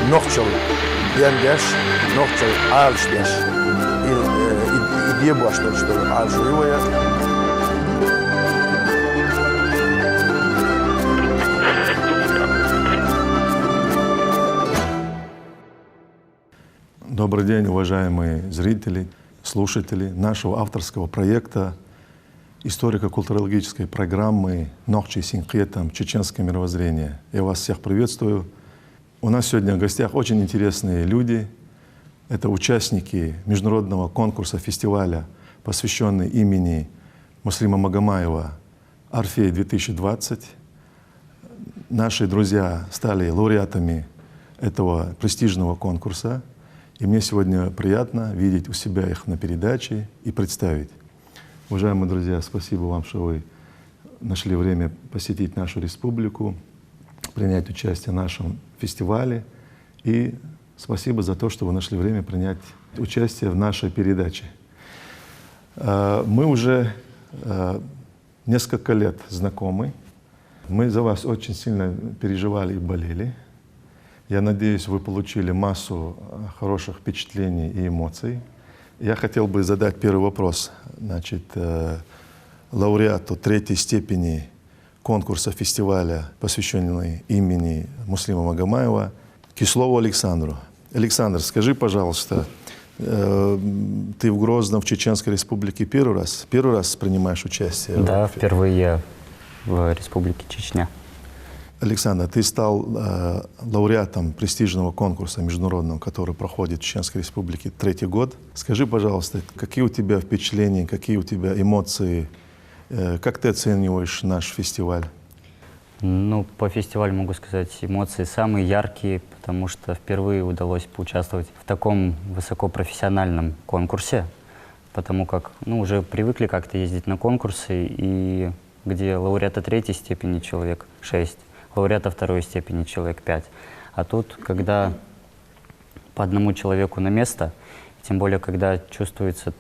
Нохчел Янгаш, Нохчел Альшдаш. И Дебуа, что Альшуевая. Добрый день, уважаемые зрители, слушатели нашего авторского проекта историко-культурологической программы «Нохчи Синкетам. Чеченское мировоззрение». Я вас всех приветствую. У нас сегодня в гостях очень интересные люди. Это участники международного конкурса фестиваля, посвященный имени Муслима Магомаева «Орфей-2020». Наши друзья стали лауреатами этого престижного конкурса. И мне сегодня приятно видеть у себя их на передаче и представить. Уважаемые друзья, спасибо вам, что вы нашли время посетить нашу республику, принять участие в нашем фестивале. И спасибо за то, что вы нашли время принять участие в нашей передаче. Мы уже несколько лет знакомы. Мы за вас очень сильно переживали и болели. Я надеюсь, вы получили массу хороших впечатлений и эмоций. Я хотел бы задать первый вопрос, лауреату третьей степени конкурса фестиваля, посвященный имени Муслима Магомаева, Кислову Александру. Александр, скажи, пожалуйста, ты в Грозном, в Чеченской Республике первый раз принимаешь участие? Да, впервые в Республике Чечня. Александр, ты стал лауреатом престижного конкурса международного, который проходит в Чеченской Республике третий год. Скажи, пожалуйста, какие у тебя впечатления, какие у тебя эмоции, как ты оцениваешь наш фестиваль? Ну, по фестивалю могу сказать, эмоции самые яркие, потому что впервые удалось поучаствовать в таком высокопрофессиональном конкурсе, потому как, уже привыкли как-то ездить на конкурсы, и где лауреата третьей степени человек 6, лауреата второй степени человек 5. А тут, когда по одному человеку на место, тем более, когда чувствуется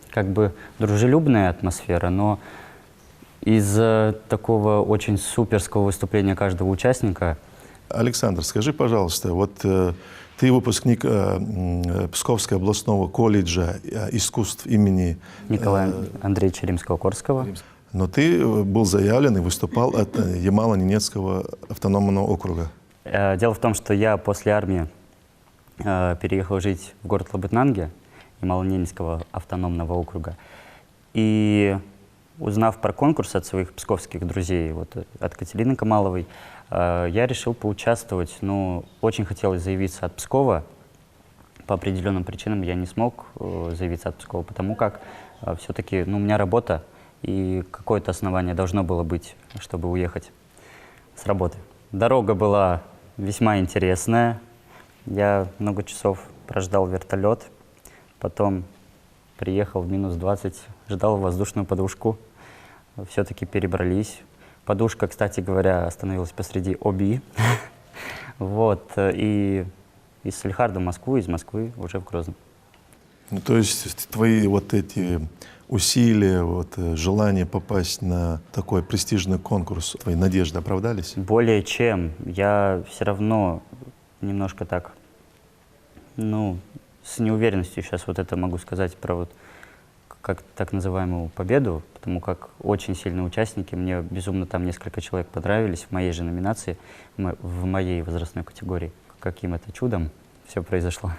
как бы дружелюбная атмосфера, но из-за такого очень суперского выступления каждого участника. Александр, скажи, пожалуйста, вот ты выпускник Псковского областного колледжа искусств имени Николая Андреевича Римского-Корского. Но ты был заявлен и выступал от Ямало-Ненецкого автономного округа. Дело в том, что я после армии переехал жить в город Лабытнанги, Ямало-Ненецкого автономного округа. И узнав про конкурс от своих псковских друзей, от Катерины Камаловой, я решил поучаствовать. Но очень хотелось заявиться от Пскова. По определенным причинам я не смог заявиться от Пскова, потому как все-таки у меня работа, и какое-то основание должно было быть, чтобы уехать с работы. Дорога была весьма интересная. Я много часов прождал вертолет, потом приехал в минус 20, ждал воздушную подушку. Все-таки перебрались. Подушка, кстати говоря, остановилась посреди Оби. И из Салихарда в Москву, из Москвы уже в Грозный. Ну, то есть твои эти усилия, желание попасть на такой престижный конкурс, твои надежды оправдались? Более чем. Я все равно немножко так, с неуверенностью сейчас это могу сказать про как так называемую победу, потому как очень сильные участники, мне безумно там несколько человек понравились в моей же номинации, в моей возрастной категории. Каким это чудом все произошло.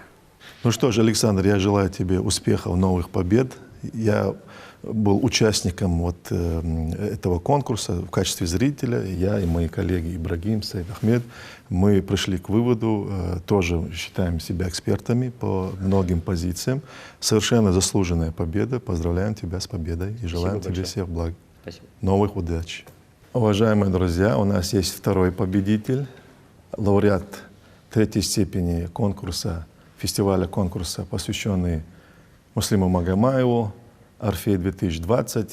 Ну что ж, Александр, я желаю тебе успехов, новых побед. Я был участником этого конкурса в качестве зрителя. Я и мои коллеги Ибрагим, Саид Ахмед, мы пришли к выводу, тоже считаем себя экспертами по многим позициям. Совершенно заслуженная победа. Поздравляем тебя с победой и желаем тебе всех благ. Спасибо. Новых удач. Уважаемые друзья, у нас есть второй победитель, лауреат третьей степени фестиваля конкурса, посвященный Муслиму Магомаеву, «Орфей-2020».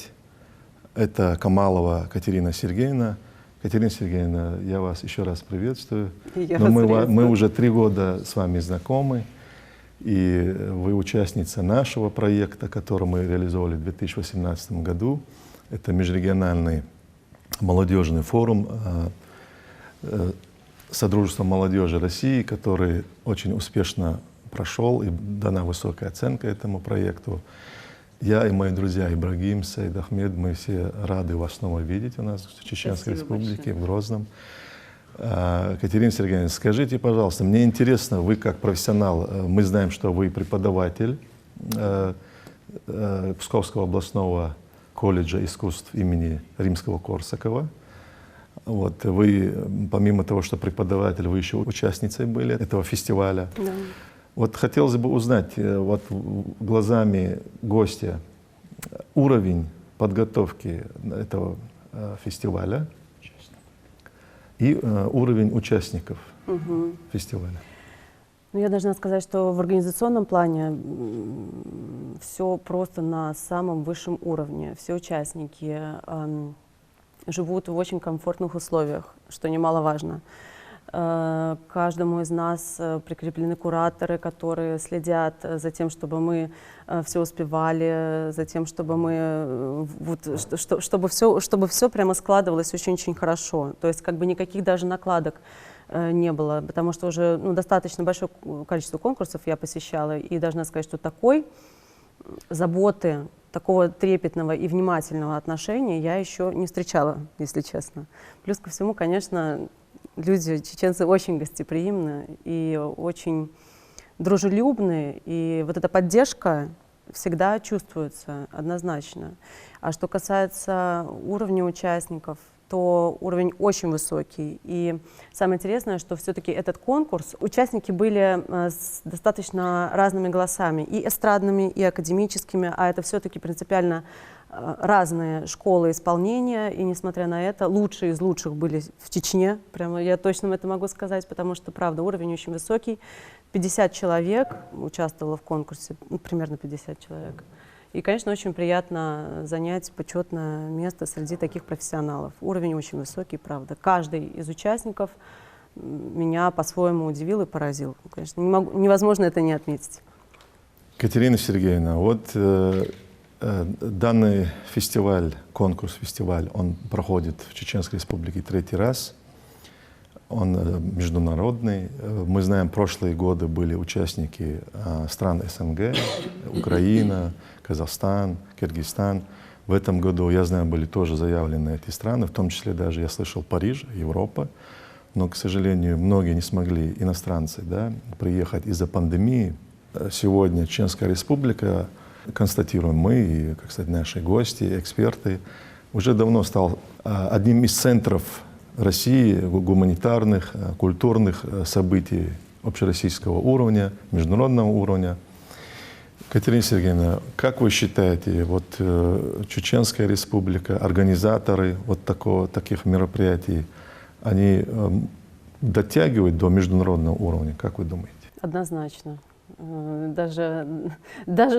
Это Камалова Катерина Сергеевна. Катерина Сергеевна, я вас еще раз приветствую. Мы уже 3 года с вами знакомы, и вы участница нашего проекта, который мы реализовали в 2018 году. Это межрегиональный молодежный форум Содружества молодежи России, который очень успешно прошел и дана высокая оценка этому проекту. Я и мои друзья Ибрагим, Саид Ахмед, мы все рады вас снова видеть у нас в Чеченской Республике, в Грозном. Катерина Сергеевна, скажите, пожалуйста, мне интересно, вы как профессионал, мы знаем, что вы преподаватель Псковского областного колледжа искусств имени Римского-Корсакова. Вот, вы, помимо того, что преподаватель, вы еще участницей были этого фестиваля. Да. Вот хотелось бы узнать, вот глазами гостя, уровень подготовки этого фестиваля и уровень участников фестиваля. Ну, я должна сказать, что в организационном плане все просто на самом высшем уровне. Все участники живут в очень комфортных условиях, что немаловажно. Каждому из нас прикреплены кураторы, которые следят за тем, чтобы мы все успевали, за тем, чтобы мы чтобы все прямо складывалось очень-очень хорошо. То есть как бы никаких даже накладок не было, потому что уже достаточно большое количество конкурсов я посещала, и должна сказать, что такой заботы, такого трепетного и внимательного отношения я еще не встречала, если честно. Плюс ко всему, конечно, люди, чеченцы, очень гостеприимны и очень дружелюбны, и вот эта поддержка всегда чувствуется однозначно. А что касается уровня участников, то уровень очень высокий. И самое интересное, что все-таки этот конкурс, участники были с достаточно разными голосами, и эстрадными, и академическими, а это все-таки принципиально разные школы исполнения, и несмотря на это, лучшие из лучших были в Чечне, прямо я точно это могу сказать, потому что, правда, уровень очень высокий. 50 человек участвовало в конкурсе, примерно 50 человек. И, конечно, очень приятно занять почетное место среди таких профессионалов. Уровень очень высокий, правда. Каждый из участников меня по-своему удивил и поразил. Конечно, невозможно это не отметить. Катерина Сергеевна, вот данный фестиваль, конкурс-фестиваль, он проходит в Чеченской Республике третий раз. Он международный. Мы знаем, прошлые годы были участники стран СНГ, Украина, Казахстан, Киргизстан. В этом году, я знаю, были тоже заявлены эти страны, в том числе даже, я слышал, Париж, Европа. Но, к сожалению, многие не смогли, иностранцы, приехать из-за пандемии. Сегодня Чеченская Республика, констатируем мы, и, как сказать, наши гости, эксперты, уже давно стал одним из центров России гуманитарных, культурных событий общероссийского уровня, международного уровня. Катерина Сергеевна, как вы считаете, вот Чеченская Республика, организаторы вот таких мероприятий, они дотягивают до международного уровня, как вы думаете? Однозначно. Даже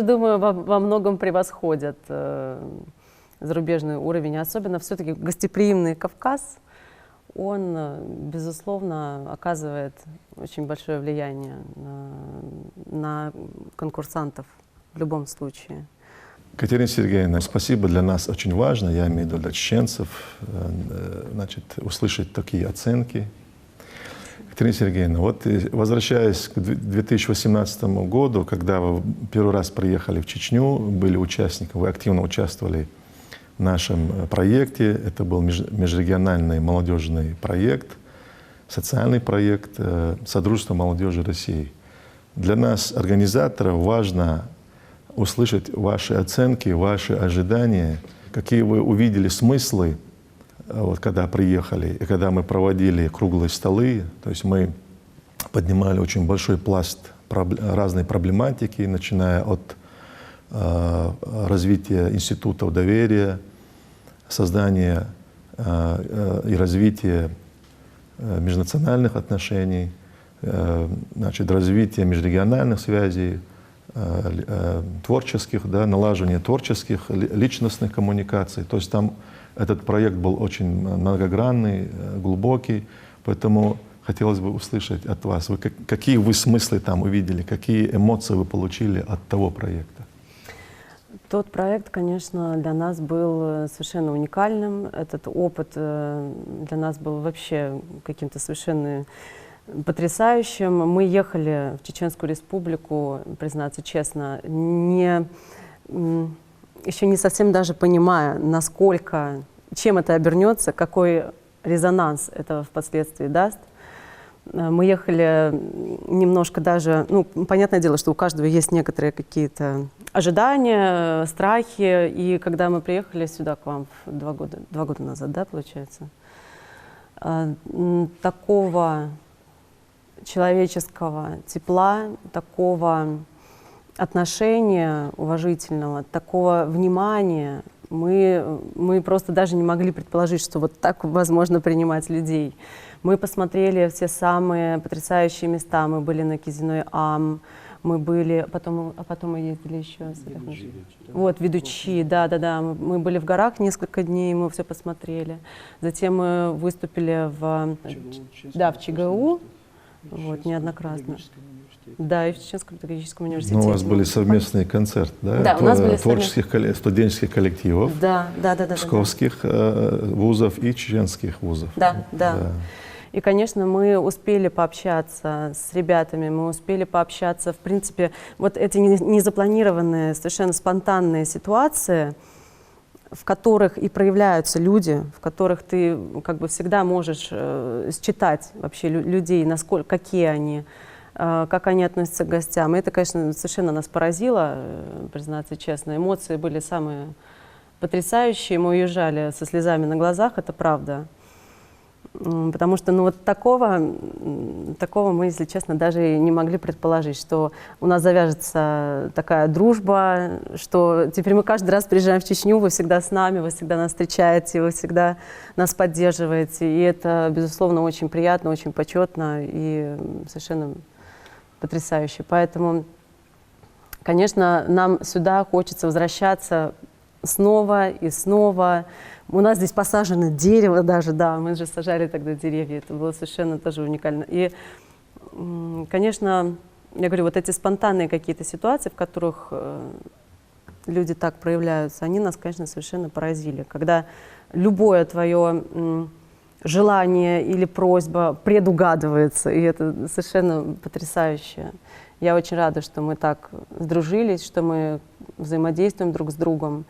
думаю, во многом превосходят зарубежный уровень, особенно все-таки гостеприимный Кавказ. Он, безусловно, оказывает очень большое влияние на конкурсантов в любом случае. Катерина Сергеевна, спасибо, для нас очень важно, я имею в виду для чеченцев, услышать такие оценки. Катерина Сергеевна, вот возвращаясь к 2018 году, когда вы первый раз приехали в Чечню, были участниками, вы активно участвовали в нашем проекте. Это был межрегиональный молодежный проект, социальный проект Содружества молодежи России. Для нас, организаторов, важно услышать ваши оценки, ваши ожидания, какие вы увидели смыслы, вот, когда приехали, и когда мы проводили круглые столы. То есть мы поднимали очень большой пласт разной проблематики, начиная от развития институтов доверия, создания и развития межнациональных отношений, развития межрегиональных связей, творческих, налаживания творческих, личностных коммуникаций. То есть там этот проект был очень многогранный, глубокий, поэтому хотелось бы услышать от вас, какие вы смыслы там увидели, какие эмоции вы получили от того проекта. Тот проект, конечно, для нас был совершенно уникальным. Этот опыт для нас был вообще каким-то совершенно потрясающим. Мы ехали в Чеченскую Республику, признаться честно, еще не совсем даже понимая, насколько, чем это обернется, какой резонанс это впоследствии даст. Мы ехали немножко даже, ну, понятное дело, что у каждого есть некоторые какие-то ожидания, страхи. И когда мы приехали сюда к вам 2 года назад, да, получается, такого человеческого тепла, такого отношения уважительного, такого внимания мы просто даже не могли предположить, что вот так возможно принимать людей. Мы посмотрели все самые потрясающие места. Мы были на Кизиной Ам, мы были, потом мы ездили еще. Вот, Ведучи, да. Мы были в горах несколько дней, мы все посмотрели. Затем мы выступили в ЧГУ, вот, неоднократно. Да, и в Чеченском педагогическом университете. Ну, у вас были совместные концерты, да? Да, у нас были творческих студенческих коллективов, да, псковских вузов и чеченских вузов. Да. И, конечно, мы успели пообщаться с ребятами, мы успели пообщаться, в принципе, вот эти незапланированные, совершенно спонтанные ситуации, в которых и проявляются люди, в которых ты как бы всегда можешь считать вообще людей, насколько, какие они, как они относятся к гостям. И это, конечно, совершенно нас поразило, признаться честно. Эмоции были самые потрясающие. Мы уезжали со слезами на глазах, это правда. Потому что, ну, вот такого мы, если честно, даже не могли предположить, что у нас завяжется такая дружба, что теперь мы каждый раз приезжаем в Чечню, вы всегда с нами, вы всегда нас встречаете, вы всегда нас поддерживаете. И это, безусловно, очень приятно, очень почетно и совершенно потрясающе. Поэтому, конечно, нам сюда хочется возвращаться снова и снова. У нас здесь посажено дерево даже, да, мы же сажали тогда деревья, это было совершенно тоже уникально. И, конечно, я говорю, вот эти спонтанные какие-то ситуации, в которых люди так проявляются, они нас, конечно, совершенно поразили. Когда любое твое желание или просьба предугадывается, и это совершенно потрясающе. Я очень рада, что мы так сдружились, что мы взаимодействуем друг с другом.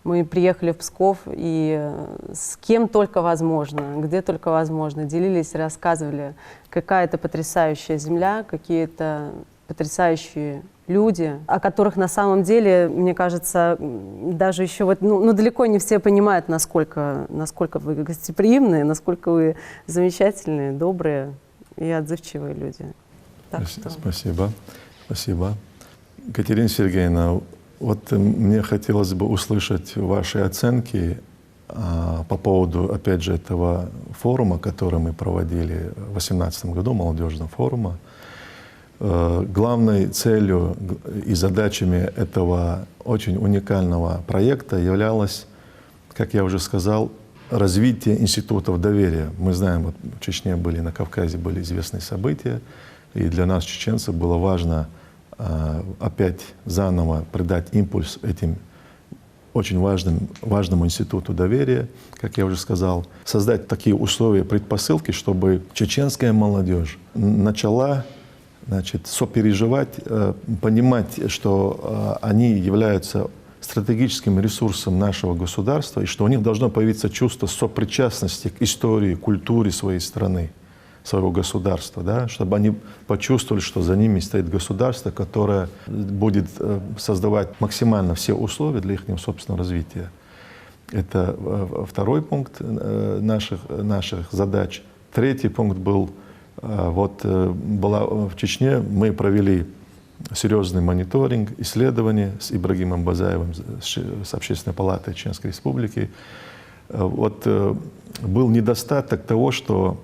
Мы приехали в Псков и с кем только возможно, где только возможно, делились, рассказывали, какая это потрясающая земля, какие-то потрясающие люди, о которых на самом деле, мне кажется, даже еще вот, далеко не все понимают, насколько вы гостеприимные, насколько вы замечательные, добрые и отзывчивые люди. Так что... Спасибо. Катерина Сергеевна, вот мне хотелось бы услышать ваши оценки по поводу, опять же, этого форума, который мы проводили в 2018 году, молодежного форума. Главной целью и задачами этого очень уникального проекта являлось, как я уже сказал, развитие институтов доверия. Мы знаем, вот в Чечне были, на Кавказе были известные события, и для нас, чеченцев, было важно опять заново придать импульс этим очень важному институту доверия, как я уже сказал, создать такие условия, предпосылки, чтобы чеченская молодежь начала, сопереживать, понимать, что они являются стратегическим ресурсом нашего государства, и что у них должно появиться чувство сопричастности к истории, культуре своей страны, своего государства, да, чтобы они почувствовали, что за ними стоит государство, которое будет создавать максимально все условия для их собственного развития. Это второй пункт наших задач. Третий пункт был, в Чечне мы провели серьезный мониторинг, исследование с Ибрагимом Базаевым, с Общественной палатой Чеченской Республики. Был недостаток того, что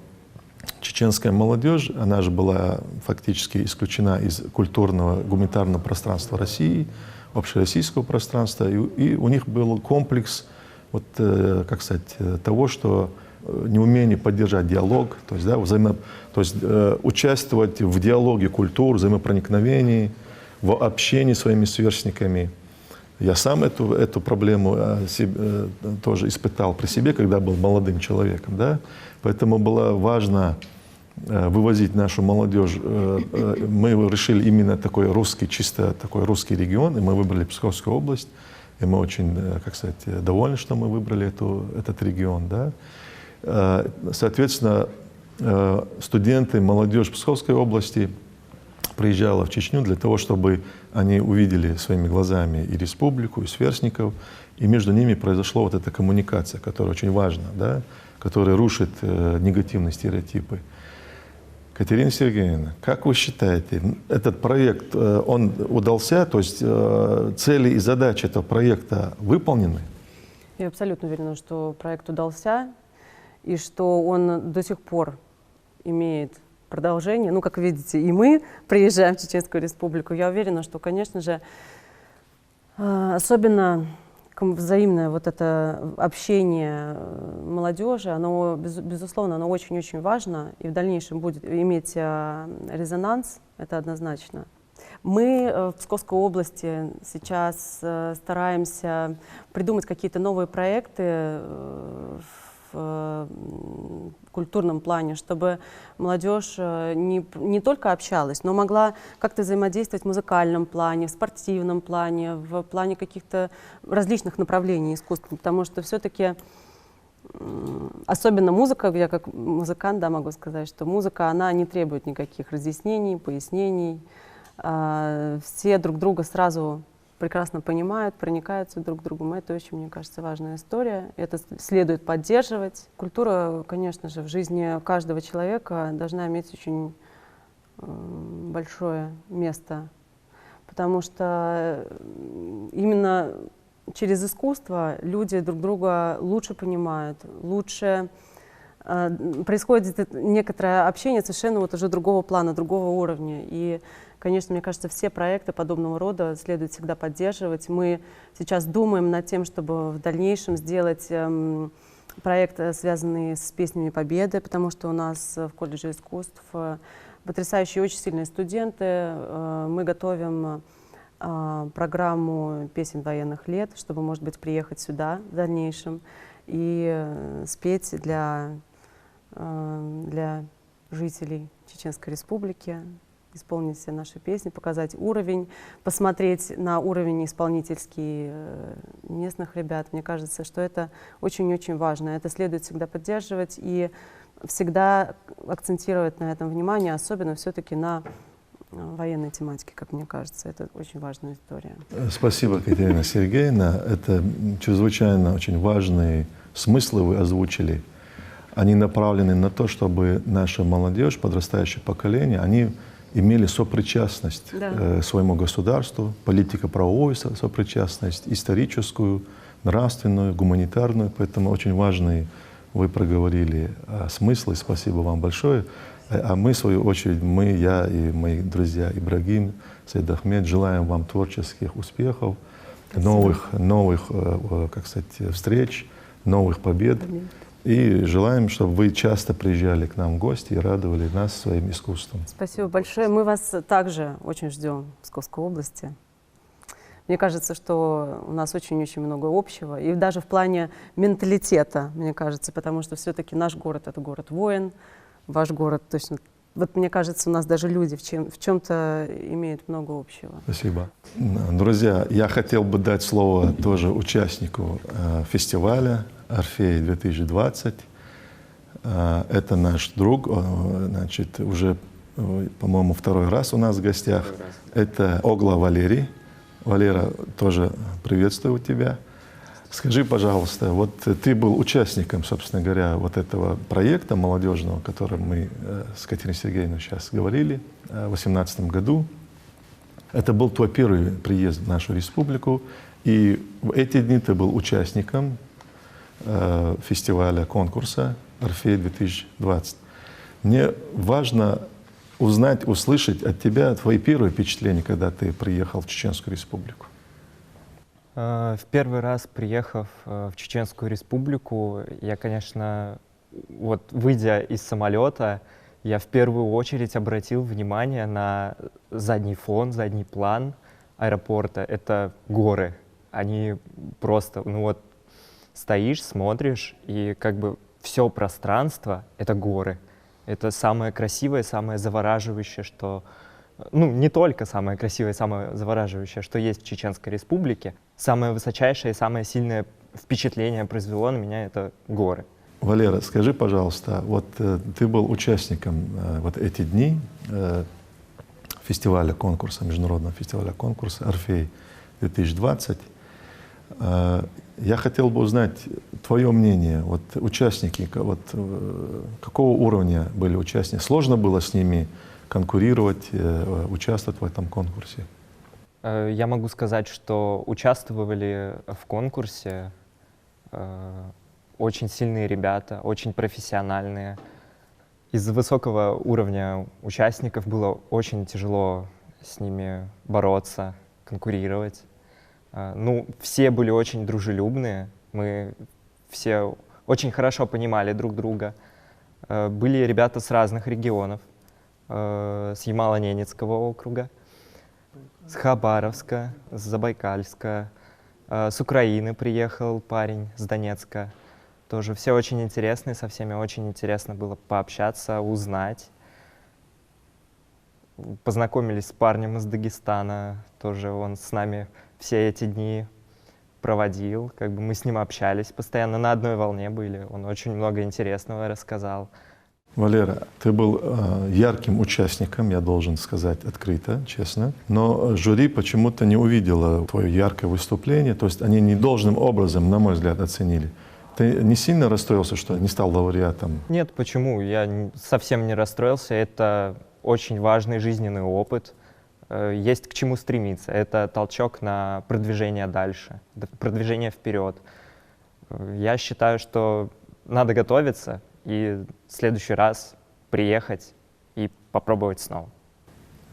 чеченская молодежь, она же была фактически исключена из культурного, гуманитарного пространства России, общероссийского пространства, и у них был комплекс, того, что неумение поддержать диалог, то есть, участвовать в диалоге культур, взаимопроникновении, в общении с своими сверстниками. Я сам эту проблему тоже испытал при себе, когда был молодым человеком. Да? Поэтому было важно вывозить нашу молодежь. Мы решили именно такой русский, чисто такой русский регион, и мы выбрали Псковскую область. И мы очень, как сказать, довольны, что мы выбрали этот регион. Да? Соответственно, студенты, молодежь Псковской области приезжала в Чечню для того, чтобы они увидели своими глазами и республику, и сверстников, и между ними произошла вот эта коммуникация, которая очень важна, да? Которая рушит негативные стереотипы. Катерина Сергеевна, как вы считаете, этот проект, он удался, то есть цели и задачи этого проекта выполнены? Я абсолютно уверена, что проект удался, и что он до сих пор имеет продолжение. Ну, как видите, и мы приезжаем в Чеченскую Республику. Я уверена, что, конечно же, особенно взаимное вот это общение молодежи, оно, безусловно, оно очень-очень важно и в дальнейшем будет иметь резонанс, это однозначно. Мы в Псковской области сейчас стараемся придумать какие-то новые проекты в культурном плане, чтобы молодежь не только общалась, но могла как-то взаимодействовать в музыкальном плане, в спортивном плане, в плане каких-то различных направлений искусства, потому что все-таки, особенно музыка, я как музыкант, да, могу сказать, что музыка, она не требует никаких разъяснений, пояснений, все друг друга сразу прекрасно понимают, проникаются друг к другу. Это очень, мне кажется, важная история. Это следует поддерживать. Культура, конечно же, в жизни каждого человека должна иметь очень большое место, потому что именно через искусство люди друг друга лучше понимают, лучше происходит некоторое общение совершенно вот уже другого плана, другого уровня. И, конечно, мне кажется, все проекты подобного рода следует всегда поддерживать. Мы сейчас думаем над тем, чтобы в дальнейшем сделать проект, связанный с песнями Победы, потому что у нас в колледже искусств потрясающие, очень сильные студенты. Мы готовим программу песен военных лет, чтобы, может быть, приехать сюда в дальнейшем и спеть для жителей Чеченской Республики, исполнить все наши песни, показать уровень, посмотреть на уровень исполнительский местных ребят. Мне кажется, что это очень-очень важно. Это следует всегда поддерживать и всегда акцентировать на этом внимание, особенно все-таки на военной тематике, как мне кажется. Это очень важная история. Спасибо, Катерина Сергеевна. Это чрезвычайно очень важные смыслы вы озвучили. Они направлены на то, чтобы наша молодежь, подрастающее поколение, они имели сопричастность к своему государству, политико-правовую сопричастность, историческую, нравственную, гуманитарную. Поэтому очень важные вы проговорили смыслы. Спасибо вам большое. А мы, в свою очередь, я и мои друзья Ибрагим, Саид Ахмед, желаем вам творческих успехов, новых, как сказать, встреч, новых побед. И желаем, чтобы вы часто приезжали к нам в гости и радовали нас своим искусством. Спасибо большое. Мы вас также очень ждем в Псковской области. Мне кажется, что у нас очень-очень много общего. И даже в плане менталитета, мне кажется, потому что все-таки наш город — это город воин, ваш город точно. Вот мне кажется, у нас даже люди в чем-то имеют много общего. Спасибо. Друзья, я хотел бы дать слово тоже участнику фестиваля «Орфей-2020». Это наш друг, значит, уже, по-моему, второй раз у нас в гостях. Это Огла Валерий. Валера, тоже приветствую тебя. Скажи, пожалуйста, вот ты был участником, собственно говоря, вот этого проекта молодежного, о котором мы с Катериной Сергеевной сейчас говорили в 2018 году. Это был твой первый приезд в нашу республику, и в эти дни ты был участником фестиваля, конкурса «Орфей-2020». Мне важно узнать, услышать от тебя твои первые впечатления, когда ты приехал в Чеченскую Республику. В первый раз, приехав в Чеченскую Республику, я, конечно, вот выйдя из самолета, я в первую очередь обратил внимание на задний фон, задний план аэропорта. Это горы. они просто, ну вот, стоишь, смотришь, и как бы все пространство — это горы. Это самое красивое, самое завораживающее, что... Ну, не только самое красивое, самое завораживающее, что есть в Чеченской Республике. Самое высочайшее и самое сильное впечатление произвело на меня — это горы. Валера, скажи, пожалуйста, вот ты был участником вот эти дни фестиваля конкурса, международного фестиваля конкурса «Орфей-2020». Я хотел бы узнать твое мнение, вот участники, вот, какого уровня были участники? Сложно было с ними конкурировать, участвовать в этом конкурсе? Я могу сказать, что участвовали в конкурсе очень сильные ребята, очень профессиональные. Из-за высокого уровня участников было очень тяжело с ними бороться, конкурировать. Ну, все были очень дружелюбные, мы все очень хорошо понимали друг друга. Были ребята с разных регионов, с Ямало-Ненецкого округа, с Хабаровска, с Забайкальска, с Украины приехал парень, с Донецка. Тоже все очень интересные, со всеми очень интересно было пообщаться, узнать. Познакомились с парнем из Дагестана, тоже он с нами все эти дни проводил, как бы мы с ним общались, постоянно на одной волне были, он очень много интересного рассказал. Валера, ты был ярким участником, я должен сказать открыто, честно, но жюри почему-то не увидело твое яркое выступление, то есть они не должным образом, на мой взгляд, оценили. Ты не сильно расстроился, что не стал лауреатом? Нет, почему? Я совсем не расстроился, это очень важный жизненный опыт, есть к чему стремиться, это толчок на продвижение дальше, продвижение вперед. Я считаю, что надо готовиться и в следующий раз приехать и попробовать снова.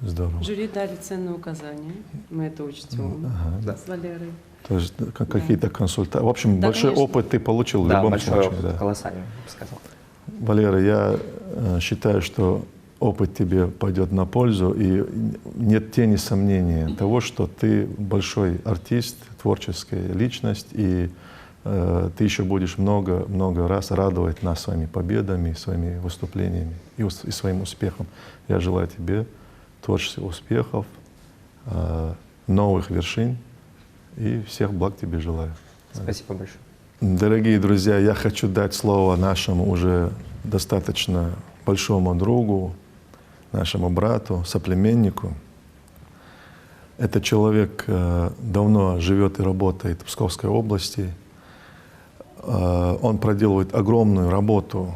Здорово. Жюри дали ценные указания, мы это учтем с Валерой. То есть какие-то консультации. В общем, Да, большой конечно. опыт ты получил в Да, любом большой случае. опыт, Да. колоссальный, я бы сказал. Валера, я считаю, что опыт тебе пойдет на пользу, и нет тени сомнения того, что ты большой артист, творческая личность, и ты еще будешь много раз радовать нас своими победами, своими выступлениями и своим успехом. Я желаю тебе творческих успехов, новых вершин, и всех благ тебе желаю. Спасибо большое. Дорогие друзья, я хочу дать слово нашему уже достаточно большому другу, нашему брату, соплеменнику. Этот человек давно живет и работает в Псковской области. Он проделывает огромную работу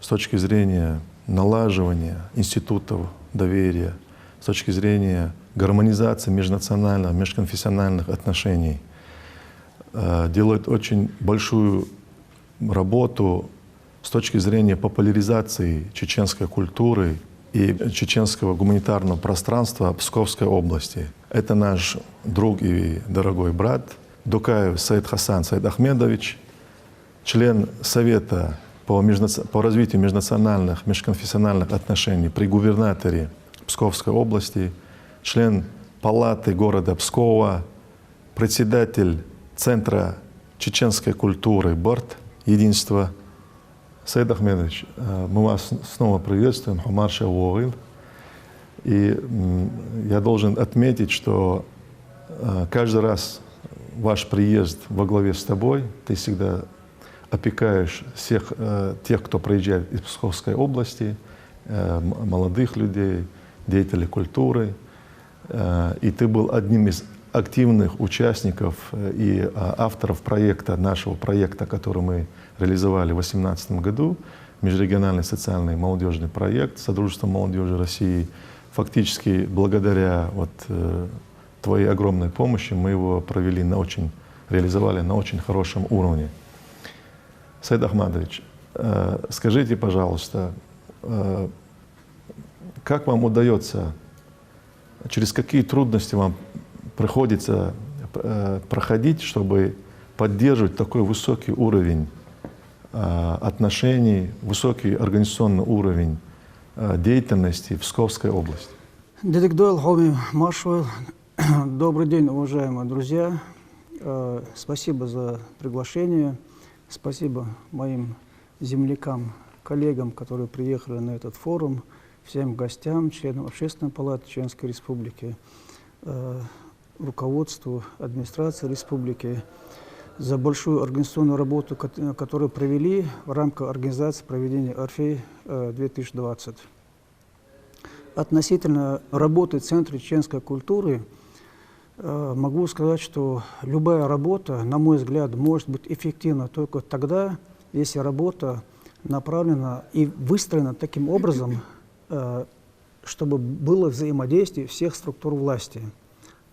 с точки зрения налаживания институтов доверия, с точки зрения гармонизации межнациональных, межконфессиональных отношений. Делает очень большую работу с точки зрения популяризации чеченской культуры и чеченского гуманитарного пространства Псковской области. Это наш друг и дорогой брат Дукаев Саид Хасан Саид Ахмедович, член Совета по развитию межнациональных, межконфессиональных отношений при губернаторе Псковской области, член Палаты города Пскова, председатель Центра чеченской культуры БОРТ, Единство. Саид Ахмедович, мы вас снова приветствуем, Хумар Шавуил. И я должен отметить, что каждый раз ваш приезд во главе с тобой, ты всегда опекаешь всех тех, кто приезжает из Псковской области, молодых людей, деятелей культуры. И ты был одним из активных участников и авторов проекта, нашего проекта, который мы реализовали в 2018 году, межрегиональный социальный молодежный проект Содружества молодежи России. Фактически, благодаря твоей огромной помощи мы его реализовали на очень хорошем уровне. Саид Ахмадович, скажите, пожалуйста, как вам удается, через какие трудности вам приходится проходить, чтобы поддерживать такой высокий уровень отношений, высокий организационный уровень деятельности в Псковской области? Дедикдойл Хоми Маршал. Добрый день, уважаемые друзья. Спасибо за приглашение. Спасибо моим землякам, коллегам, которые приехали на этот форум, всем гостям, членам Общественной палаты Чеченской Республики, руководству администрации республики за большую организационную работу, которую провели в рамках организации проведения «Орфей-2020». Относительно работы Центра чеченской культуры могу сказать, что любая работа, на мой взгляд, может быть эффективна только тогда, если работа направлена и выстроена таким образом, чтобы было взаимодействие всех структур власти.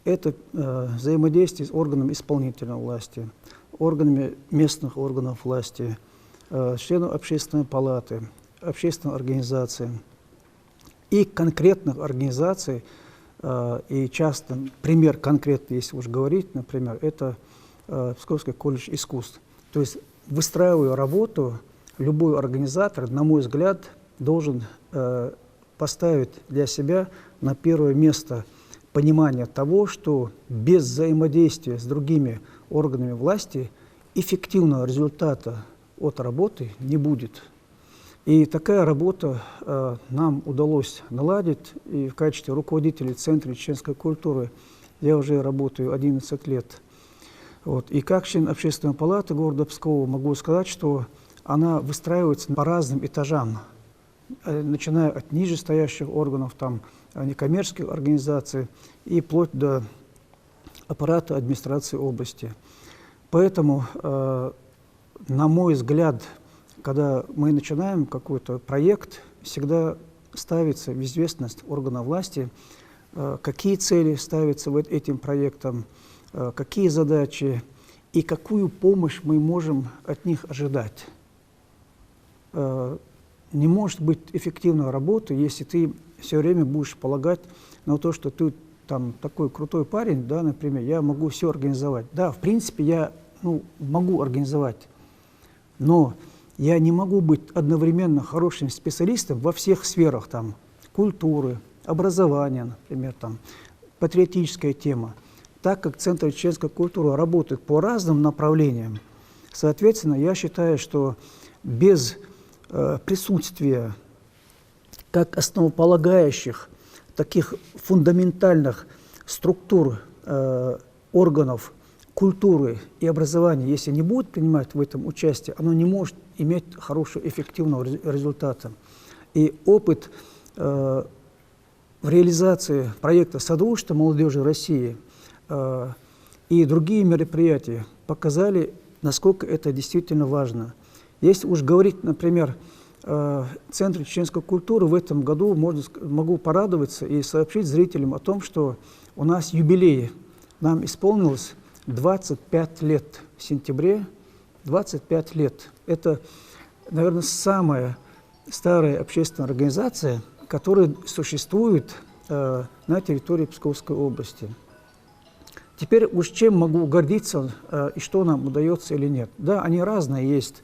Это взаимодействие с органами исполнительной власти, органами местных органов власти, членов Общественной палаты, общественной организации и конкретных организаций. И часто, пример конкретный, если уж говорить, например, это Псковский колледж искусств. То есть, выстраивая работу, любой организатор, на мой взгляд, должен поставить для себя на первое место понимание того, что без взаимодействия с другими органами власти эффективного результата от работы не будет. И такая работа нам удалось наладить. И в качестве руководителя Центра чеченской культуры я уже работаю 11 лет. Вот. И как член Общественной палаты города Пскова могу сказать, что она выстраивается по разным этажам, начиная от нижестоящих органов, там, некоммерческих организаций и вплоть до аппарата администрации области. Поэтому, на мой взгляд, когда мы начинаем какой-то проект, всегда ставится в известность органов власти, какие цели ставятся этим проектом, какие задачи и какую помощь мы можем от них ожидать. Не может быть эффективной работы, если ты все время будешь полагать на то, что ты там такой крутой парень, да, например, я могу все организовать. Да, в принципе, я могу организовать, но я не могу быть одновременно хорошим специалистом во всех сферах, там, культуры, образования, например, там, патриотическая тема. Так как Центр чеченской культуры работает по разным направлениям, соответственно, я считаю, что без присутствия как основополагающих, таких фундаментальных структур органов культуры и образования, если не будет принимать в этом участие, оно не может иметь хорошего, эффективного результата. И опыт в реализации проекта «Содружество молодежи России» и другие мероприятия показали, насколько это действительно важно. Если уж говорить, например, Центр чеченской культуры в этом году могу порадоваться и сообщить зрителям о том, что у нас юбилей. Нам исполнилось 25 лет в сентябре, 25 лет. Это, наверное, самая старая общественная организация, которая существует на территории Псковской области. Теперь уж чем могу гордиться и что нам удается или нет. Да, они разные есть,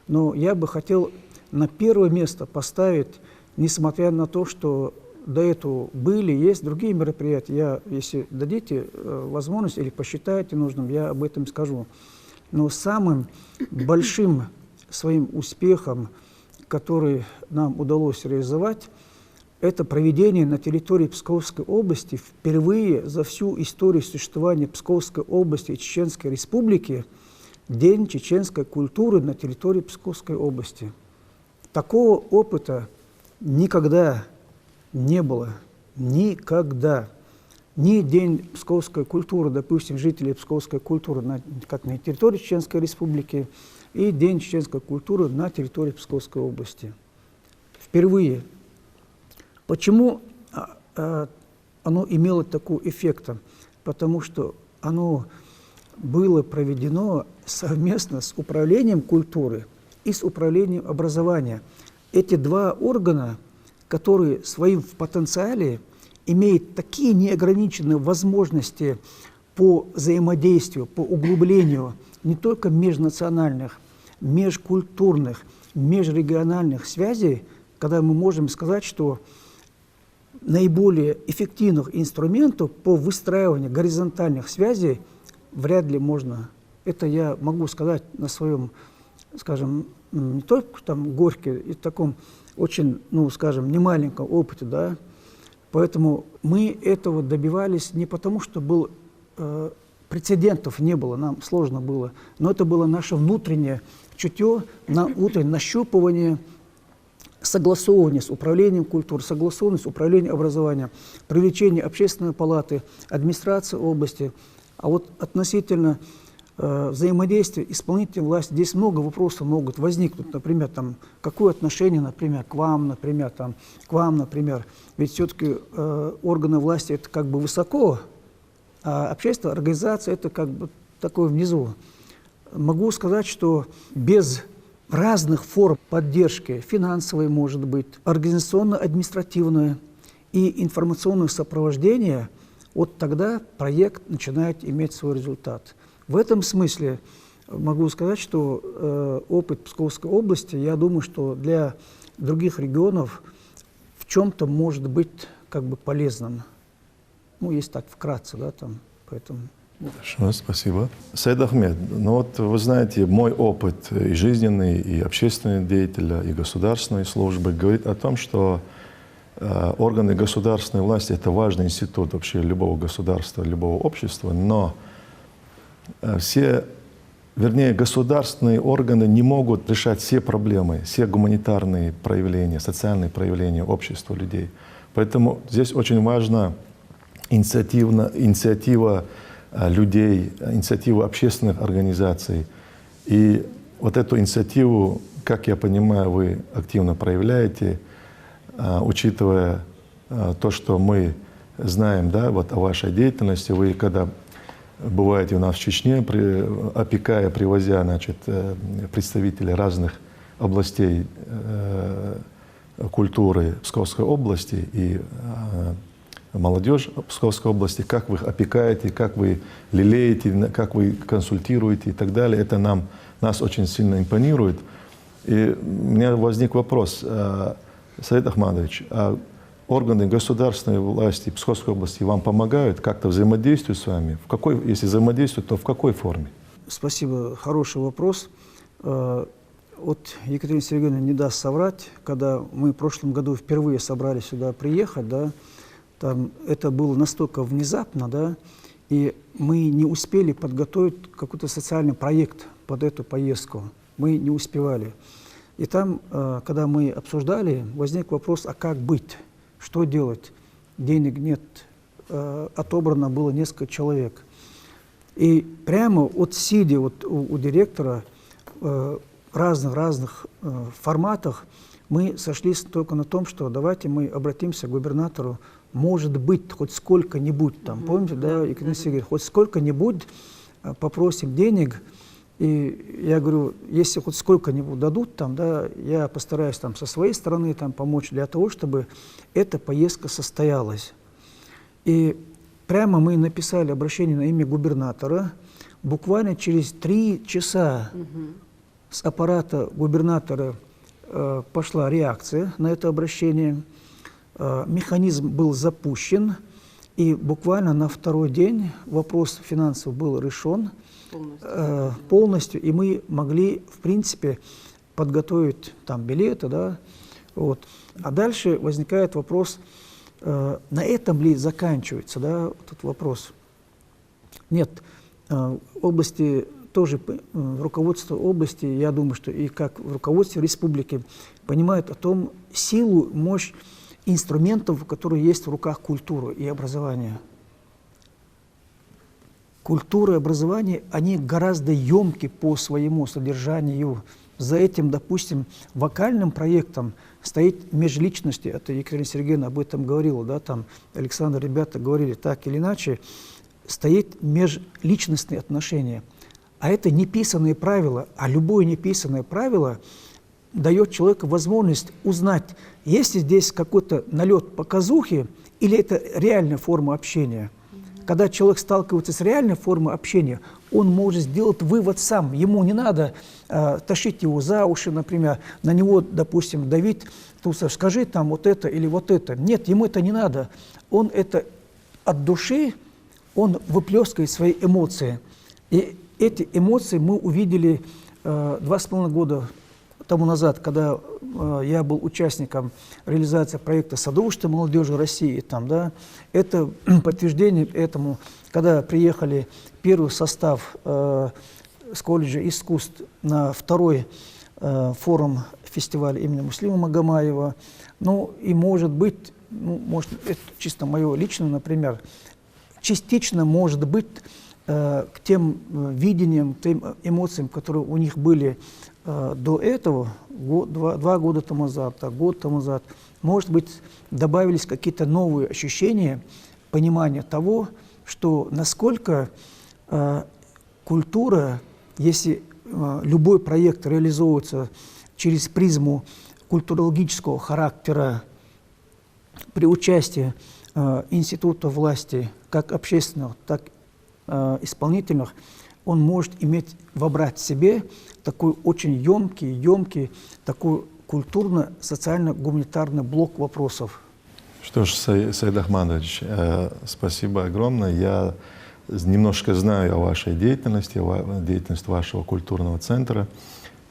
но я бы хотел на первое место поставить, несмотря на то, что до этого были, есть другие мероприятия. Я, если дадите возможность или посчитаете нужным, я об этом скажу. Но самым большим своим успехом, который нам удалось реализовать, это проведение на территории Псковской области впервые за всю историю существования Псковской области и Чеченской Республики День чеченской культуры на территории Псковской области. Такого опыта никогда не было. Никогда. Ни День псковской культуры, допустим, жителей псковской культуры, как на территории Чеченской Республики, и День чеченской культуры на территории Псковской области. Впервые. Почему оно имело такой эффект? Потому что оно было проведено совместно с Управлением культуры и с Управлением образования. Эти два органа, которые своим в потенциале имеют такие неограниченные возможности по взаимодействию, по углублению не только межнациональных, межкультурных, межрегиональных связей, когда мы можем сказать, что наиболее эффективных инструментов по выстраиванию горизонтальных связей вряд ли можно. Это я могу сказать на своем, скажем, не только там горьком, и таком очень, ну, скажем, немаленьком опыте, да. Поэтому мы этого добивались не потому, что был, прецедентов не было, нам сложно было, но это было наше внутреннее чутье, внутреннее нащупывание, согласованность с управлением культуры, согласованность с управлением образования, привлечение общественной палаты, администрации области. А вот относительно взаимодействия исполнительной власти, здесь много вопросов могут возникнуть. Например, там, какое отношение, например, к вам, например, там, к вам, например. Ведь все-таки органы власти – это как бы высоко, а общественная организация – это как бы такое внизу. Могу сказать, что без разных форм поддержки, финансовой, может быть, организационно-административной и информационного сопровождения, вот тогда проект начинает иметь свой результат. В этом смысле могу сказать, что опыт Псковской области, я думаю, что для других регионов в чем-то может быть как бы полезным. Ну, если так вкратце, да, там, поэтому... Хорошо, спасибо. Саид Ахмед, ну вот вы знаете, мой опыт и жизненный, и общественного деятеля, и государственной службы говорит о том, что органы государственной власти – это важный институт вообще любого государства, любого общества, но государственные органы не могут решать все проблемы, все гуманитарные проявления, социальные проявления общества людей. Поэтому здесь очень важна инициатива людей, инициатива общественных организаций. И вот эту инициативу, как я понимаю, вы активно проявляете, учитывая то, что мы знаем, да, вот о вашей деятельности. Вы, когда бываете у нас в Чечне, опекая, привозя, значит, представителей разных областей культуры Псковской области и молодежь Псковской области, как вы их опекаете, как вы лелеете, как вы консультируете и так далее. Это нас очень сильно импонирует. И у меня возник вопрос, Саид Ахмадович, а органы государственной власти Псковской области вам помогают, как-то взаимодействуют с вами? Если взаимодействуют, то в какой форме? Спасибо, хороший вопрос. Вот Екатерина Сергеевна не даст соврать, когда мы в прошлом году впервые собрались сюда приехать, да, там это было настолько внезапно, да, и мы не успели подготовить какой-то социальный проект под эту поездку. Мы не успевали. И там, когда мы обсуждали, возник вопрос, а как быть, что делать? Денег нет, отобрано было несколько человек. И прямо вот сидя вот у директора в разных форматах, мы сошлись только на том, что давайте мы обратимся к губернатору, может быть, хоть сколько-нибудь там, помните, да, Екатерина Сергеевна, хоть сколько-нибудь попросим денег. И я говорю, если хоть сколько-нибудь дадут, там, да, я постараюсь там, со своей стороны там, помочь для того, чтобы эта поездка состоялась. И прямо мы написали обращение на имя губернатора. Буквально через 3 часа с аппарата губернатора пошла реакция на это обращение. Механизм был запущен, и буквально на 2-й день вопрос финансов был решен полностью, и мы могли, в принципе, подготовить там билеты, да, вот. А дальше возникает вопрос, на этом ли заканчивается, да, этот вопрос. Нет, в области тоже, руководство области, я думаю, что и как в руководстве республики, понимают о том силу, мощь инструментов, которые есть в руках культуры и образования. Культура и образование, они гораздо емки по своему содержанию. За этим, допустим, вокальным проектом стоит межличности. Это Екатерина Сергеевна об этом говорила, да, там Александр, ребята говорили так или иначе. Стоит межличностные отношения. А это неписанные правила. А любое неписанное правило дает человеку возможность узнать, есть ли здесь какой-то налет показухи или это реальная форма общения. Когда человек сталкивается с реальной формой общения, он может сделать вывод сам. Ему не надо тащить его за уши, например, на него, допустим, давить, скажи там вот это или вот это. Нет, ему это не надо. Он это от души, он выплескивает свои эмоции. И эти эмоции мы увидели 2,5 года тому назад, когда я был участником реализации проекта «Содружество молодежи России». Там, да, это подтверждение этому, когда приехали первый состав с колледжа искусств на второй форум фестиваля имени Муслима Магомаева. Ну и может быть, ну, может, это чисто мое личное, например, частично может быть к тем видениям, тем эмоциям, которые у них были до этого, 2 года тому назад, год тому назад, может быть, добавились какие-то новые ощущения, понимание того, что насколько культура, если любой проект реализуется через призму культурологического характера при участии института власти, как общественных, так и исполнительных, он может вобрать в себе такой очень емкий, такой культурно-социально-гуманитарный блок вопросов. Что ж, Саид Ахмадович, спасибо огромное. Я немножко знаю о вашей деятельности, о деятельности вашего культурного центра.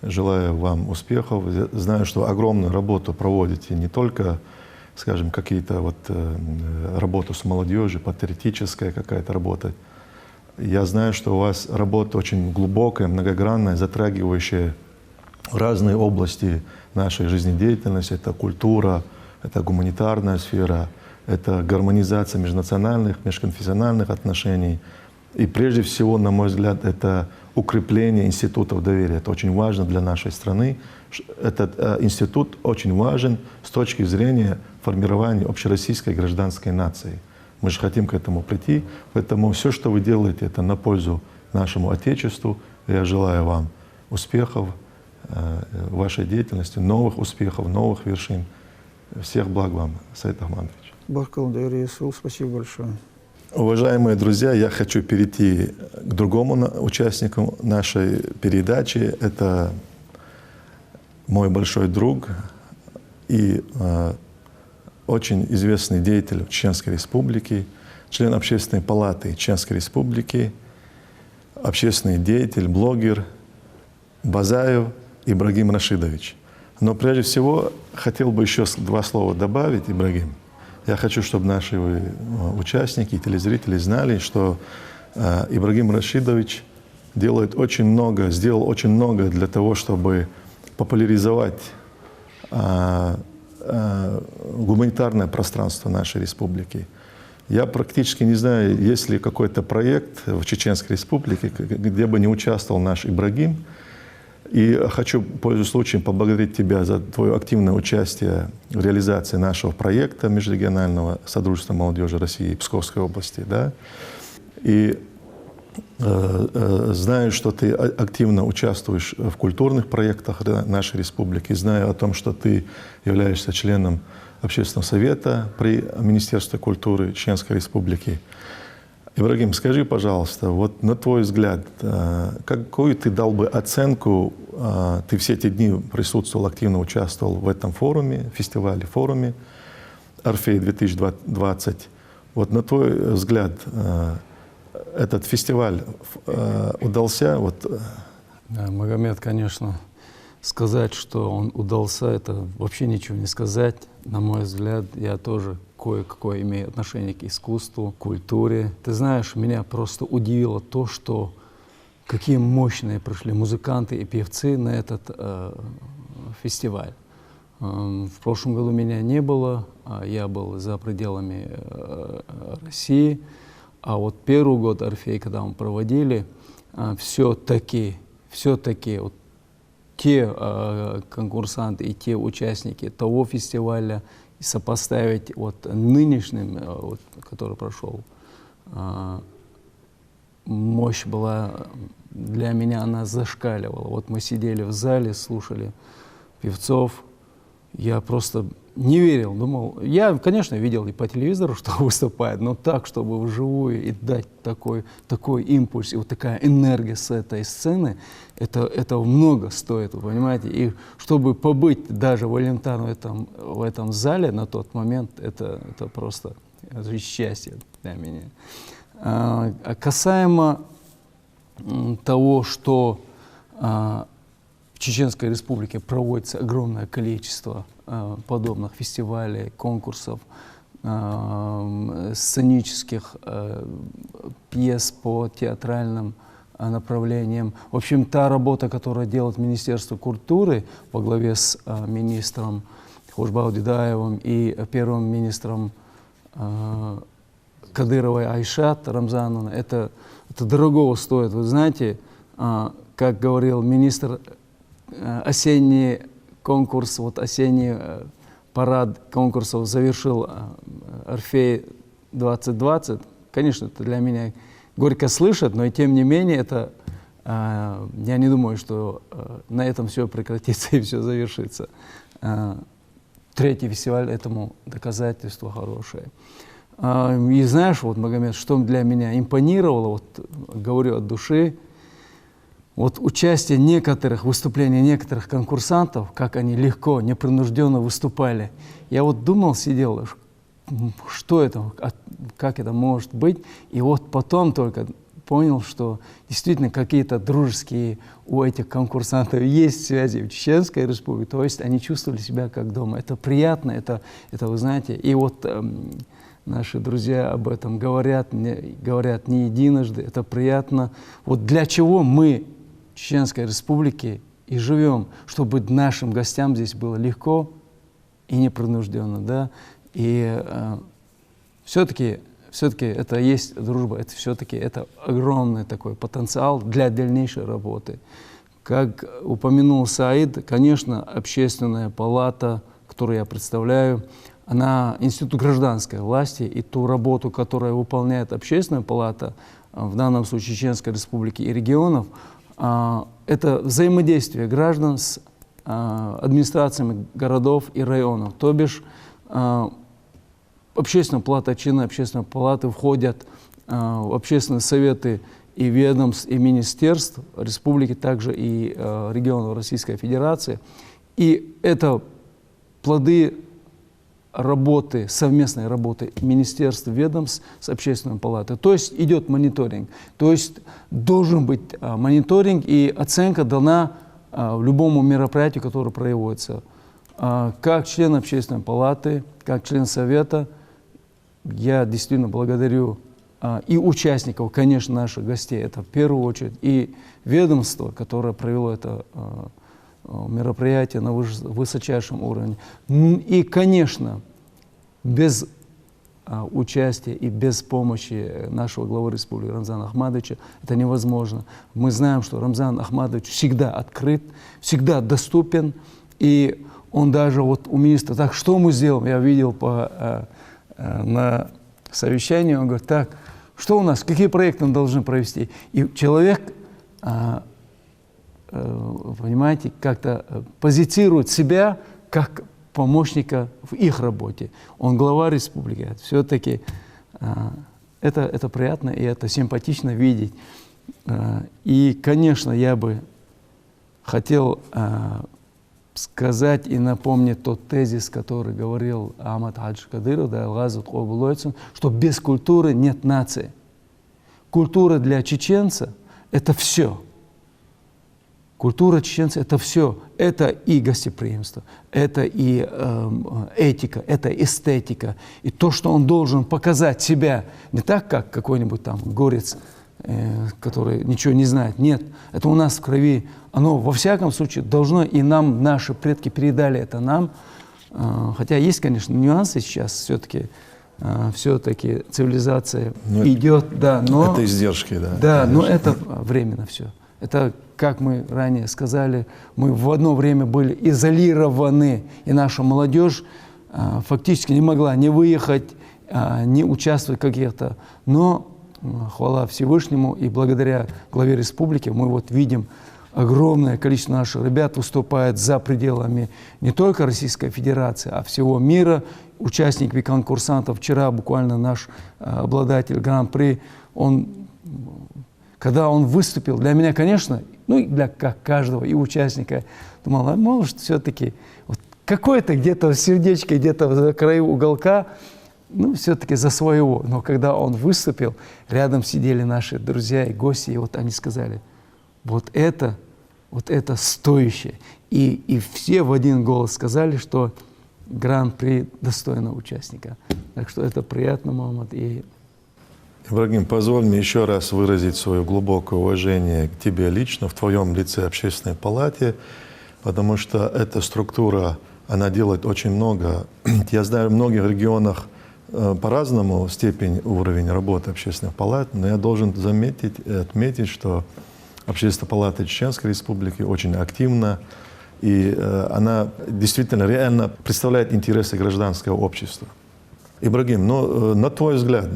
Желаю вам успехов. Знаю, что огромную работу проводите не только, скажем, какие-то вот работу с молодежью, патриотическая какая-то работа. Я знаю, что у вас работа очень глубокая, многогранная, затрагивающая разные области нашей жизнедеятельности. Это культура, это гуманитарная сфера, это гармонизация межнациональных, межконфессиональных отношений. И прежде всего, на мой взгляд, это укрепление институтов доверия. Это очень важно для нашей страны. Этот институт очень важен с точки зрения формирования общероссийской гражданской нации. Мы же хотим к этому прийти, поэтому все, что вы делаете, это на пользу нашему Отечеству. Я желаю вам успехов в вашей деятельности, новых успехов, новых вершин. Всех благ вам, Саид Ахмадович. Спасибо большое. Уважаемые друзья, я хочу перейти к другому участнику нашей передачи. Это мой большой друг и очень известный деятель Чеченской Республики, член Общественной палаты Чеченской Республики, общественный деятель, блогер Базаев Ибрагим Рашидович. Но прежде всего хотел бы еще 2 слова добавить, Ибрагим. Я хочу, чтобы наши участники и телезрители знали, что Ибрагим Рашидович сделал очень много для того, чтобы популяризовать гуманитарное пространство нашей республики. Я практически не знаю, есть ли какой-то проект в Чеченской Республике, где бы не участвовал наш Ибрагим. И хочу, пользуясь случаем, поблагодарить тебя за твое активное участие в реализации нашего проекта межрегионального Содружества молодежи России и Псковской области. Да? И знаю, что ты активно участвуешь в культурных проектах нашей республики. Знаю о том, что ты являешься членом Общественного совета при Министерстве культуры Чеченской Республики. Ибрагим, скажи, пожалуйста, вот на твой взгляд, какую ты дал бы оценку, ты все эти дни присутствовал, активно участвовал в этом форуме, форуме «Орфей 2020». Вот на твой взгляд, этот фестиваль удался? Да, Магомед, конечно, сказать, что он удался, это вообще ничего не сказать. На мой взгляд, я тоже кое-какое имею отношение к искусству, культуре. Ты знаешь, меня просто удивило то, что какие мощные пришли музыканты и певцы на этот фестиваль. В прошлом году меня не было, я был за пределами России. А вот первый год Орфей, когда мы проводили, все-таки вот те конкурсанты и те участники того фестиваля и сопоставить вот нынешним, вот, который прошел, мощь была для меня, она зашкаливала. Вот мы сидели в зале, слушали певцов, я просто не верил, думал, я, конечно, видел и по телевизору, что выступает, но так, чтобы вживую и дать такой импульс, и вот такая энергия с этой сцены, это много стоит, вы понимаете, и чтобы побыть даже волонтарно в этом зале на тот момент, это просто счастье для меня. Касаемо того, что в Чеченской Республике проводится огромное количество подобных фестивалей, конкурсов, сценических пьес по театральным направлениям. В общем, та работа, которую делает Министерство культуры во главе с министром Хушбау Дидаевым и первым министром Кадыровой Айшат Рамзановна, это дорогого стоит. Вы знаете, как говорил министр, осенний конкурс, вот осенний парад конкурсов завершил Орфей 2020. Конечно, это для меня горько слышать, но и тем не менее, это, я не думаю, что на этом все прекратится и все завершится. Третий фестиваль этому доказательство хорошее. И знаешь, вот, Магомед, что для меня импонировало, вот говорю от души, вот участие некоторых выступлений некоторых конкурсантов, как они легко, непринужденно выступали. Я вот думал, сидел, что это, как это может быть, и вот потом только понял, что действительно какие-то дружеские у этих конкурсантов есть связи в Чеченской Республике, то есть они чувствовали себя как дома. Это приятно, это вы знаете, и вот наши друзья об этом говорят не единожды, это приятно. Вот для чего мы в Чеченской Республике и живем, чтобы нашим гостям здесь было легко и непринужденно, да, и все-таки это есть дружба, это все-таки это огромный такой потенциал для дальнейшей работы. Как упомянул Саид, конечно, общественная палата, которую я представляю, она институт гражданской власти, и ту работу, которую выполняет общественная палата, в данном случае Чеченской Республики и регионов, это взаимодействие граждан с администрациями городов и районов. То бишь общественная палата, члены общественной палаты входят в общественные советы и ведомств, и министерств республики, также и регионов Российской Федерации. И это плоды работы, совместной работы министерств, ведомств с общественной палатой. То есть идет мониторинг. То есть должен быть мониторинг, и оценка дана любому мероприятию, которое проводится. Как член общественной палаты, как член совета, я действительно благодарю и участников, конечно, наших гостей, это в первую очередь, и ведомство, которое провело это мероприятие на высочайшем уровне. И, конечно, без участия и без помощи нашего главы республики Рамзана Ахмадовича это невозможно. Мы знаем, что Рамзан Ахмадович всегда открыт, всегда доступен, и он даже вот у министра, так, что мы сделаем? Я видел на совещании, он говорит, так, что у нас, какие проекты мы должны провести? И человек, понимаете, как-то позицирует себя как помощника в их работе. Он глава республики. Все-таки это приятно и это симпатично видеть. И, конечно, я бы хотел сказать и напомнить тот тезис, который говорил Ахмад Хаджи Кадыров, да, что без культуры нет нации. Культура для чеченца – это все. Культура чеченца – это все. Это и гостеприимство, это и этика, это эстетика. И то, что он должен показать себя не так, как какой-нибудь там горец, который ничего не знает. Нет, это у нас в крови. Оно во всяком случае должно, и нам наши предки передали это нам. Хотя есть, конечно, нюансы сейчас, все-таки цивилизация идет, да, но это издержки, да. Да, конечно. Но это временно все. Это, как мы ранее сказали, мы в одно время были изолированы, и наша молодежь фактически не могла ни выехать, ни участвовать в каких-то. Но хвала Всевышнему, и благодаря главе республики мы вот видим огромное количество наших ребят выступает за пределами не только Российской Федерации, а всего мира. Участники конкурсантов. Вчера буквально наш обладатель Гран-при, когда он выступил, для меня, конечно, ну и для каждого и участника, думал, может, все-таки вот какое-то где-то сердечко, где-то в краю уголка ну, все-таки за своего. Но когда он выступил, рядом сидели наши друзья и гости, и вот они сказали, вот это стоящее. И все в один голос сказали, что гран-при достойного участника. Так что это приятно, Мухаммад. И Ибрагим, позволь мне еще раз выразить свое глубокое уважение к тебе лично, в твоем лице Общественной палате, потому что эта структура, она делает очень много. Я знаю, в многих регионах по-разному степень, уровень работы общественных палат, но я должен отметить, что Общественная палата Чеченской Республики очень активна, и она действительно реально представляет интересы гражданского общества. Ибрагим, ну, на твой взгляд,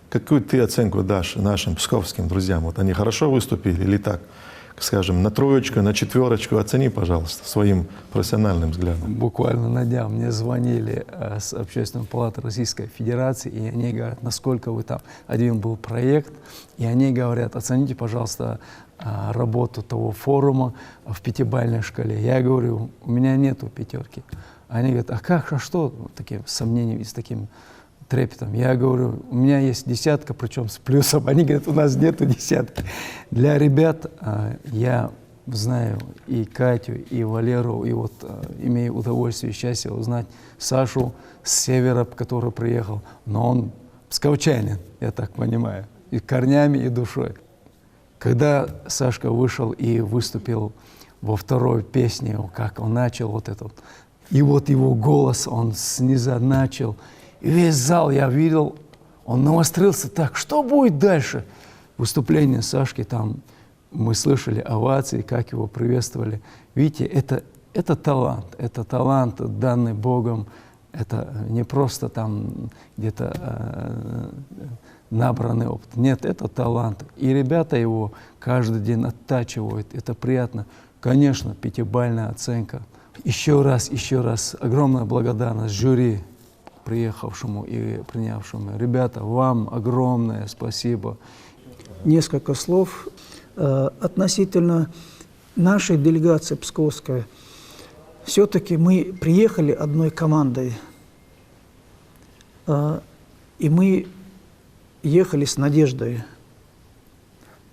какую ты оценку дашь нашим псковским друзьям? Вот они хорошо выступили или так, скажем, на 3, на 4? Оцени, пожалуйста, своим профессиональным взглядом. буквально на днях мне звонили с Общественной палаты Российской Федерации, и они говорят, насколько вы там. Один был проект, и они говорят, оцените, пожалуйста, работу того форума в 5-бальной шкале. Я говорю, у меня нету 5. Они говорят, а как, а что? Таким сомнением и с таким трепетом. Я говорю, у меня есть 10, причем с плюсом. Они говорят, у нас нету 10. Для ребят я знаю и Катю, и Валеру, и вот имею удовольствие и счастье узнать Сашу с севера, который приехал. Но он псковчанин, я так понимаю, и корнями, и душой. Когда Сашка вышел и выступил во второй песне, как он начал вот этот, и вот его голос, он снизу начал, и весь зал, я видел, он навострился так, что будет дальше? Выступление Сашки, там мы слышали овации, как его приветствовали. Видите, это талант, данный Богом, это не просто там где-то набранный опыт. Нет, это талант. И ребята его каждый день оттачивают, это приятно. Конечно, 5-бальная оценка. Еще раз огромная благодарность жюри, приехавшему и принявшему. Ребята, вам огромное спасибо. Несколько слов относительно нашей делегации псковской. Все-таки мы приехали одной командой, и мы ехали с надеждой.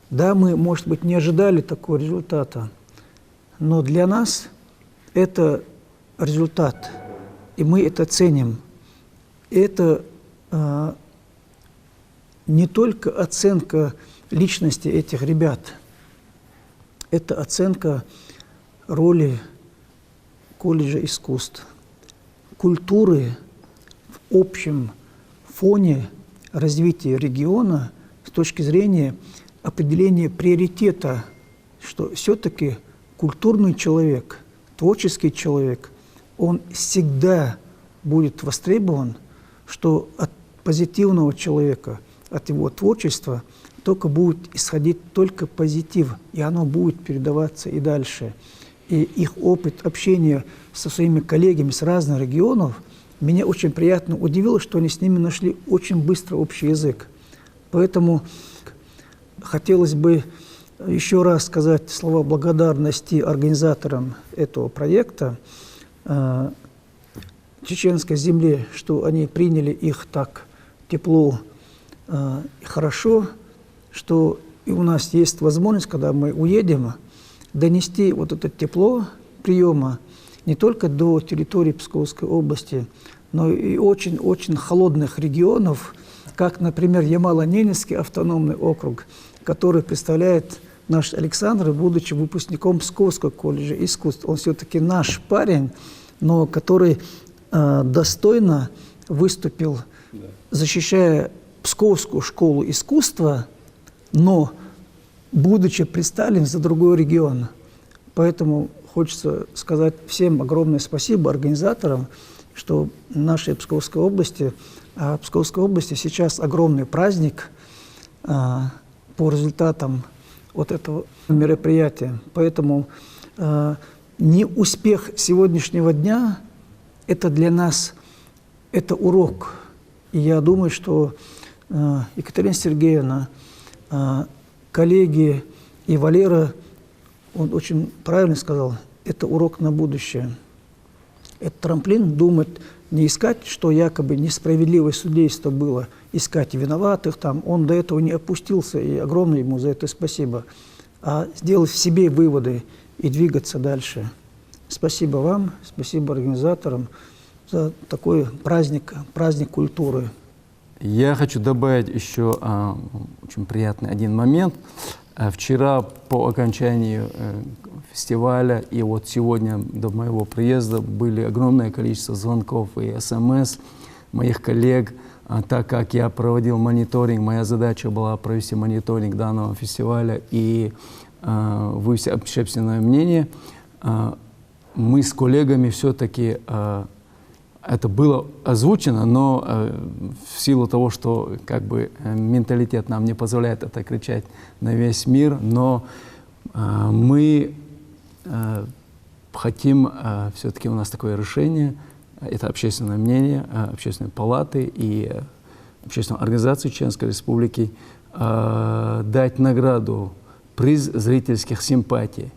Да, мы, может быть, не ожидали такого результата, но для нас это результат, и мы это ценим. Это не только оценка личности этих ребят, это оценка роли колледжа искусств, культуры в общем фоне развития региона с точки зрения определения приоритета, что все-таки культурный человек, творческий человек, он всегда будет востребован, что от позитивного человека, от его творчества только будет исходить только позитив, и оно будет передаваться и дальше. И их опыт общения со своими коллегами с разных регионов меня очень приятно удивило, что они с ними нашли очень быстро общий язык. Поэтому хотелось бы еще раз сказать слова благодарности организаторам этого проекта, чеченской земле, что они приняли их так тепло и хорошо, что и у нас есть возможность, когда мы уедем, донести вот это тепло приема не только до территории Псковской области, но и очень-очень холодных регионов, как, например, Ямало-Ненецкий автономный округ, который представляет наш Александр, будучи выпускником Псковского колледжа искусств. Он все-таки наш парень, но который достойно выступил, защищая Псковскую школу искусства, но будучи представлен за другой регион. Поэтому хочется сказать всем огромное спасибо организаторам, что в нашей Псковской области, в Псковской области сейчас огромный праздник по результатам вот этого мероприятия. Поэтому неуспех сегодняшнего дня – это для нас это урок. И я думаю, что Екатерина Сергеевна, коллеги и Валера, он очень правильно сказал, это урок на будущее. Это трамплин думать не искать, что якобы несправедливое судейство было, искать виноватых, там, он до этого не опустился, и огромное ему за это спасибо, а сделать в себе выводы и двигаться дальше. Спасибо вам, спасибо организаторам за такой праздник культуры. Я хочу добавить еще очень приятный один момент. Вчера по окончанию фестиваля и вот сегодня до моего приезда были огромное количество звонков и СМС моих коллег. Так как я проводил мониторинг, моя задача была провести мониторинг данного фестиваля и вывести общественное мнение. Мы с коллегами все-таки, это было озвучено, но в силу того, что как бы менталитет нам не позволяет это кричать на весь мир, но мы хотим, все-таки у нас такое решение, это общественное мнение, общественной палаты и общественной организации Чеченской Республики, дать награду, приз зрительских симпатий.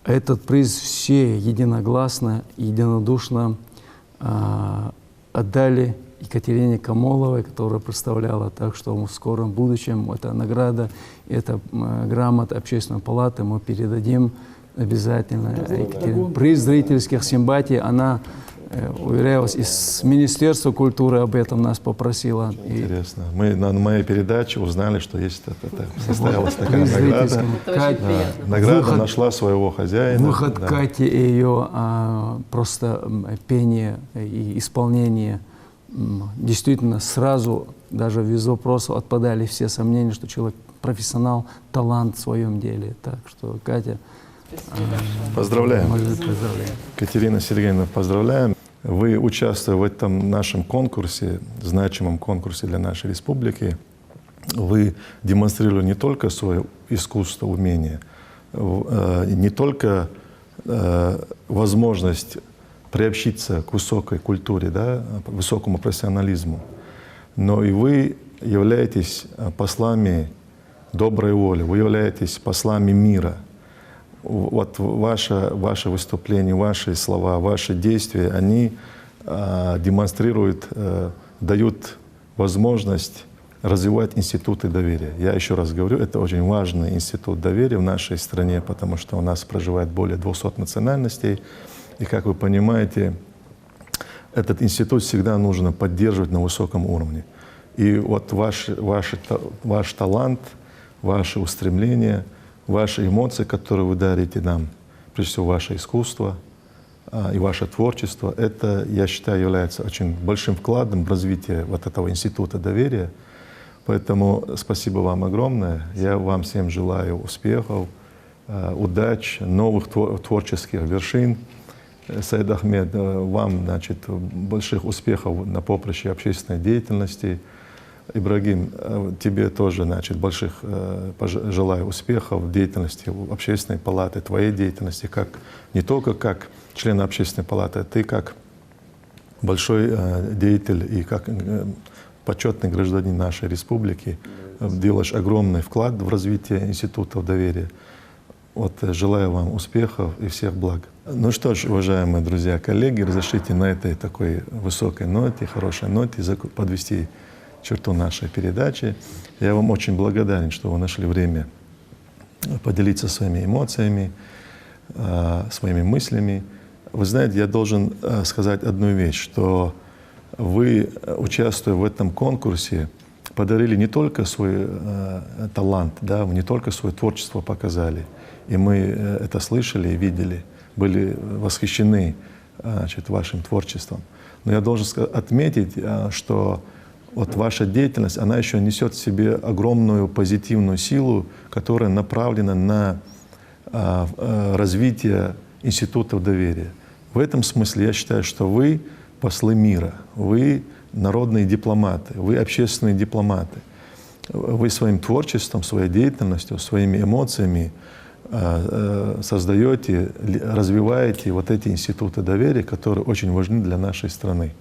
Этот приз все единогласно, единодушно отдали Екатерине Камоловой, которая представляла. Так что в скором будущем эта награда, эта грамота общественной палаты мы передадим обязательно. Приз зрительских симпатий, она уверялась, из Министерства культуры об этом нас попросила. Интересно. Мы на моей передаче узнали, что есть состоялась такая награда. Награда нашла своего хозяина. Выход Кати и ее просто пение и исполнение действительно сразу, даже без вопросов, отпадали все сомнения, что человек профессионал, талант в своем деле. Так что, Катя, поздравляем. Поздравляем. Катерина Сергеевна, поздравляем. Вы, участвуя в этом нашем конкурсе, значимом конкурсе для нашей республики, вы демонстрировали не только свое искусство, умение, не только возможность приобщиться к высокой культуре, да, высокому профессионализму, но и вы являетесь послами доброй воли, вы являетесь послами мира. Вот ваше выступление, ваши слова, ваши действия, они демонстрируют, дают возможность развивать институты доверия. Я еще раз говорю, это очень важный институт доверия в нашей стране, потому что у нас проживает более 200 национальностей. И, как вы понимаете, этот институт всегда нужно поддерживать на высоком уровне. И вот ваш талант, ваши устремления, ваши эмоции, которые вы дарите нам, прежде всего ваше искусство и ваше творчество, это, я считаю, является очень большим вкладом в развитие вот этого института доверия. Поэтому спасибо вам огромное. Я вам всем желаю успехов, удач, новых творческих вершин. Саид Ахмед, вам, значит, больших успехов на поприще общественной деятельности. Ибрагим, тебе тоже, значит, больших желаю успехов в деятельности общественной палаты, твоей деятельности, как, не только как член общественной палаты, а ты как большой деятель и как почетный гражданин нашей республики делаешь огромный вклад в развитие институтов доверия. Вот желаю вам успехов и всех благ. Ну что ж, уважаемые друзья, коллеги, разрешите на этой такой высокой ноте, хорошей ноте подвести черту нашей передачи. Я вам очень благодарен, что вы нашли время поделиться своими эмоциями, своими мыслями. Вы знаете, я должен сказать одну вещь, что вы, участвуя в этом конкурсе, подарили не только свой талант, да, вы не только свое творчество показали, и мы это слышали и видели, были восхищены, значит, вашим творчеством. Но я должен отметить, что вот ваша деятельность, она еще несет в себе огромную позитивную силу, которая направлена на развитие институтов доверия. В этом смысле я считаю, что вы послы мира, вы народные дипломаты, вы общественные дипломаты. Вы своим творчеством, своей деятельностью, своими эмоциями создаете, развиваете вот эти институты доверия, которые очень важны для нашей страны.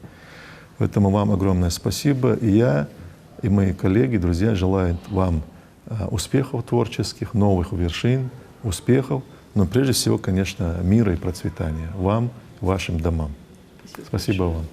Поэтому вам огромное спасибо. И я, и мои коллеги, друзья, желаю вам успехов творческих, новых вершин, успехов, но прежде всего, конечно, мира и процветания вам, вашим домам. Спасибо вам.